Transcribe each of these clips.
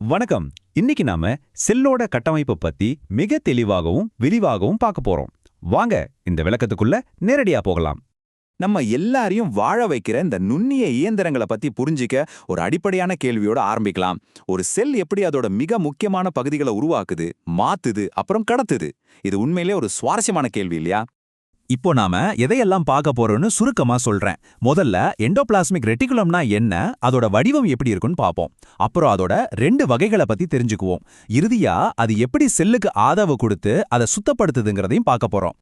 வணக்கம். இன்னைக்கு நாம செல்லோட கட்டமைப்பை பத்தி மிக தெளிவாகவும் விரிவாகவும் பார்க்க போறோம். வாங்க இந்த விளக்கத்துக்குள்ள நேரடியா போகலாம். நம்ம எல்லாரையும் வாழ வைக்கிற இந்த நுண்ணிய இயந்திரங்களை பத்தி புரிஞ்சிக்க ஒரு அடிப்படையான கேள்வியோட ஆரம்பிக்கலாம். ஒரு செல் எப்படி அதோட மிக முக்கியமான பகுதிகளை உருவாக்குது, மாத்துது, அப்புறம் கடத்துது? இது உண்மையிலே ஒரு சுவாரஸ்யமான கேள்வி இல்லையா? இப்போ நாம எதையெல்லாம் பார்க்க போறோம்னு சுருக்கமா சொல்றேன். முதல்ல எண்டோபிளாஸ்மிக் ரெட்டிகுலம்னா என்ன, அதோட வடிவம் எப்படி இருக்குன்னு பார்ப்போம். அப்புறம் அதோட 2 வகைகளை பத்தி தெரிஞ்சுக்குவோம். இறுதியா அது எப்படி செல்லுக்கு ஆதரவு கொடுத்து அதை சுத்தப்படுத்துதுங்கிறதையும் பார்க்க போறோம்.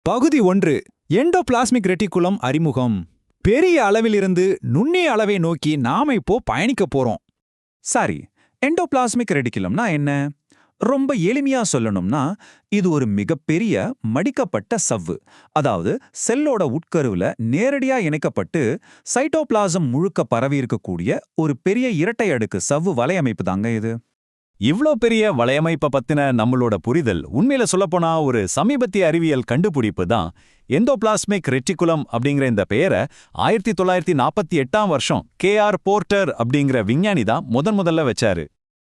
பகுதி 1. எண்டோபிளாஸ்மிக் ரெட்டிகுலம் அறிமுகம். பெரிய அளவிலிருந்து நுண்ணிய அளவை நோக்கி நாம இப்போ பயணிக்க போறோம். சரி, எண்டோபிளாஸ்மிக் ரெட்டிகுலம்னா என்ன? ரொம்ப எளிமையா சொல்லணும்னா இது ஒரு மிகப்பெரிய மடிக்கப்பட்ட சவ்வு. அதாவது செல்லோட உட்கருவுல நேரடியா இணைக்கப்பட்டு சைட்டோபிளாசம் முழுக்க பரவி இருக்கக்கூடிய ஒரு பெரிய இரட்டை அடுக்கு சவ்வு வலையமைப்பு தாங்க இது. இவ்ளோ பெரிய வலையமைப்பை பத்தின நம்மளோட புரிதல் உண்மையில சொல்லப்போனா ஒரு சமீபத்திய அறிவியல் கண்டுபிடிப்பு தான். எண்டோபிளாஸ்மிக் ரெட்டிகுலம் அப்படிங்கிற இந்த பெயரை 1948ஆம் வருஷம் K.R. போர்ட்டர் அப்படிங்கிற விஞ்ஞானி தான் முதல்ல வச்சாரு.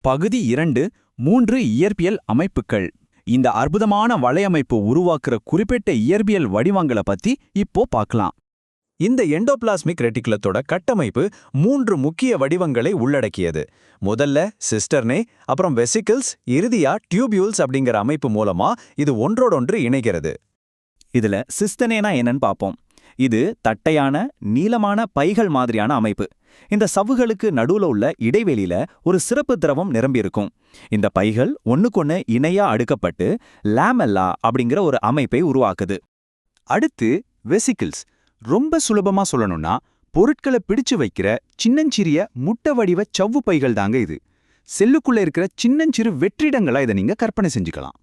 பகுதி 2. 3 இயற்பியல் அமைப்புகள். இந்த அற்புதமான வலையமைப்பு உருவாக்குற குறிப்பிட்ட இயற்பியல் வடிவங்களை பத்தி இப்போ பார்க்கலாம். இந்த எண்டோபிளாஸ்மிக் ரெட்டிகுலத்தோட கட்டமைப்பு 3 முக்கிய வடிவங்களை உள்ளடக்கியது. முதல்ல சிஸ்டர்னே, அப்புறம் வெசிக்கிள்ஸ், இறுதியா டியூபியூல்ஸ் அப்படிங்கிற அமைப்பு மூலமா இது ஒன்றோடொன்று இணைகிறது. இதுல சிஸ்டனேனா என்னன்னு பார்ப்போம். இது தட்டையான நீளமான பைகள் மாதிரியான அமைப்பு. இந்த சவ்வுகளுக்கு நடுவுல உள்ள இடைவெளியில ஒரு சிறப்பு திரவம் நிரம்பியிருக்கும். இந்த பைகள் ஒண்ணுக்கொன்னு இணையா அடுக்கப்பட்டு லாமெல்லா அப்படிங்கிற ஒரு அமைப்பை உருவாக்குது. அடுத்து வெசிக்கிள்ஸ். ரொம்ப சுலபமா சொல்லணும்னா பொருட்களை பிடிச்சு வைக்கிற சின்னஞ்சிறிய முட்டை வடிவ சவ்வு பைகள் தாங்க இது. செல்லுக்குள்ள இருக்கிற சின்னஞ்சிறு வெற்றிடங்களா இதை நீங்க கற்பனை செஞ்சுக்கலாம்.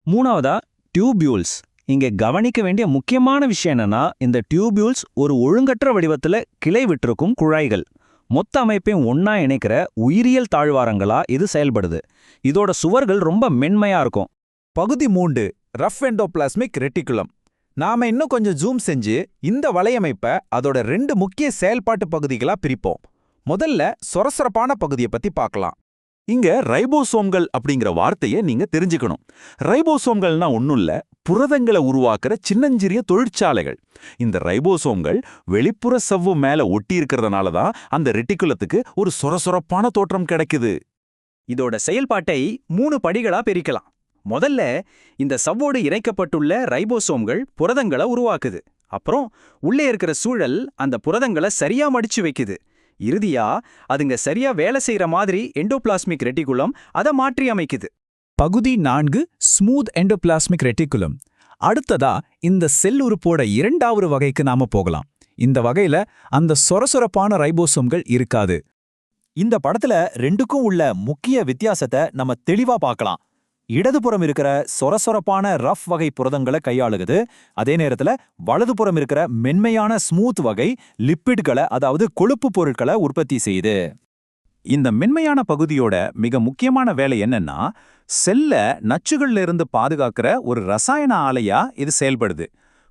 மூணாவதா டியூபியூல்ஸ். இங்க கவனிக்க வேண்டிய முக்கியமான விஷயம் என்னன்னா, இந்த டியூபியூல்ஸ் ஒரு ஒழுங்கற்ற வடிவத்துல கிளை விட்டிருக்கும் குழாய்கள். மொத்த அமைப்பையும் ஒன்னா இணைக்கிற உயிரியல் தாழ்வாரங்களா இது செயல்படுது. இதோட சுவர்கள் ரொம்ப மென்மையா இருக்கும். பகுதி 3. Rough endoplasmic reticulum. நாம இன்னும் கொஞ்சம் ஜூம் செஞ்சு இந்த வலையமைப்பை அதோட 2 முக்கிய செயல்பாட்டு பகுதிகளா பிரிப்போம். முதல்ல சொரசொரப்பான பகுதியை பத்தி பார்க்கலாம். இங்க ரைபோசோம்கள் அப்படிங்கிற வார்த்தையை நீங்க தெரிஞ்சுக்கணும். ரைபோசோம்கள்னா ஒன்னும் இல்ல, புரதங்களை உருவாக்குற சின்னஞ்சிறிய தொழிற்சாலைகள். இந்த ரைபோசோம்கள் வெளிப்புற சவ்வு மேல ஒட்டி இருக்கிறதுனால தான் அந்த ரெட்டிகுலத்துக்கு ஒரு சொரசொரப்பான தோற்றம் கிடைக்குது. இதோட செயல்பாட்டை 3 படிகளா பிரிக்கலாம். முதல்ல இந்த சவ்வோடு இணைக்கப்பட்டுள்ள ரைபோசோம்கள் புரதங்களை உருவாக்குது. அப்புறம் உள்ளே இருக்கிற சூழல் அந்த புரதங்களை சரியா மடிச்சு வைக்குது. இறுதியா அதுங்க சரியா வேலை செய்யற மாதிரி எண்டோபிளாஸ்மிக் ரெட்டிகுலம் அதை மாற்றி அமைக்குது. பகுதி 4. Smooth endoplasmic reticulum. அடுத்ததா இந்த செல் உறுப்போட 2வது வகைக்கு நாம போகலாம். இந்த வகையில அந்த சொரசொரப்பான ரைபோசோம்கள் இருக்காது. இந்த படத்துல 2க்கும் உள்ள முக்கிய வித்தியாசத்தை நம்ம தெளிவா பார்க்கலாம். இடதுபுறம் இருக்கிற சொரசொரப்பான ரஃப் வகை புரதங்களை கையாளுகுது. அதே நேரத்துல வலதுபுறம் இருக்கிற மென்மையான ஸ்மூத் வகை லிப்பிட்களை, அதாவது கொழுப்பு பொருட்களை உற்பத்தி செய்யுது. இந்த மென்மையான பகுதியோட மிக முக்கியமான வேலை என்னன்னா, செல்ல நச்சுகள்ல இருந்து பாதுகாக்கிற ஒரு ரசாயன ஆலையா இது செயல்படுது.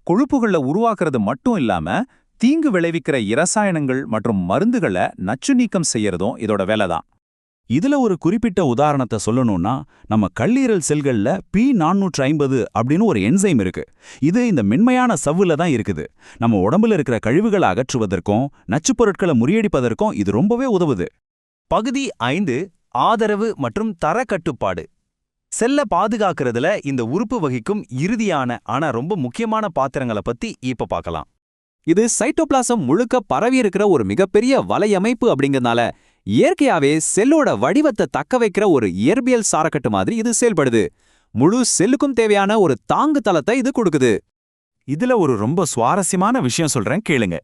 கொழுப்புகளை உருவாக்குறது மட்டும் இல்லாம தீங்கு விளைவிக்கிற இரசாயனங்கள் மற்றும் மருந்துகளை நச்சு நீக்கம் செய்யறதும் இதோட வேலைதான். இதுல ஒரு குறிப்பிட்ட உதாரணத்தை சொல்லணும்னா, நம்ம கல்லீரல் செல்கள்ல P450 அப்படின்னு ஒரு என்சைம் இருக்கு. இது இந்த மென்மையான சவ்வுல தான் இருக்குது. நம்ம உடம்புல இருக்கிற கழிவுகளை அகற்றுவதற்கும் நச்சுப் பொருட்களை முறியடிப்பதற்கும் இது ரொம்பவே உதவுது. பகுதி 5. ஆதரவு மற்றும் தர கட்டுப்பாடு. செல்ல பாதுகாக்கிறதுல இந்த உறுப்பு வகிக்கும் இறுதியான ஆனா ரொம்ப முக்கியமான பாத்திரங்களை பத்தி இப்ப பார்க்கலாம். இது சைட்டோபிளாசம் முழுக்க பரவி இருக்கிற ஒரு மிகப்பெரிய வலையமைப்பு அப்படிங்கிறதுனால இயற்கையாவே செல்லோட வடிவத்தை தக்க வைக்கிற ஒரு இயற்பியல் சாரக்கட்டு மாதிரி இது செயல்படுது. முழு செல்லுக்கும் தேவையான ஒரு தாங்கு தளத்தை இது கொடுக்குது. இதுல ஒரு ரொம்ப சுவாரஸ்யமான விஷயம் சொல்றேன் கேளுங்க.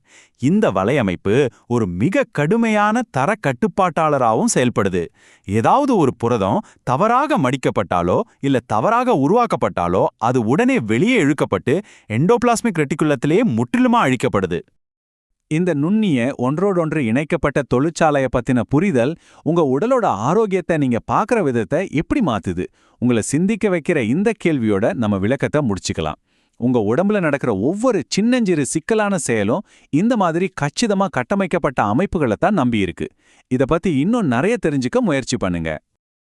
இந்த வலையமைப்பு ஒரு மிக கடுமையான தர கட்டுப்பாட்டாளராகவும் செயல்படுது. ஏதாவது ஒரு புரதம் தவறாக மடிக்கப்பட்டாலோ இல்ல தவறாக உருவாக்கப்பட்டாலோ அது உடனே வெளியே இழுக்கப்பட்டு எண்டோபிளாஸ்மிக் ரெட்டிகுலத்திலேயே முற்றிலுமா அழிக்கப்படுது. இந்த நுண்ணிய ஒன்றோடொன்று இணைக்கப்பட்ட தொழிற்சாலையை பத்தின புரிதல் உங்க உடலோட ஆரோக்கியத்தை நீங்க பார்க்குற விதத்தை எப்படி மாத்துது? உங்களை சிந்திக்க வைக்கிற இந்த கேள்வியோட நம்ம விளக்கத்தை முடிச்சுக்கலாம். உங்க உடம்புல நடக்கிற ஒவ்வொரு சின்னஞ்சிறு சிக்கலான செயலும் இந்த மாதிரி கச்சிதமா கட்டமைக்கப்பட்ட அமைப்புகளை தான் நம்பியிருக்கு. இத பத்தி இன்னும் நிறைய தெரிஞ்சுக்க முயற்சி பண்ணுங்க.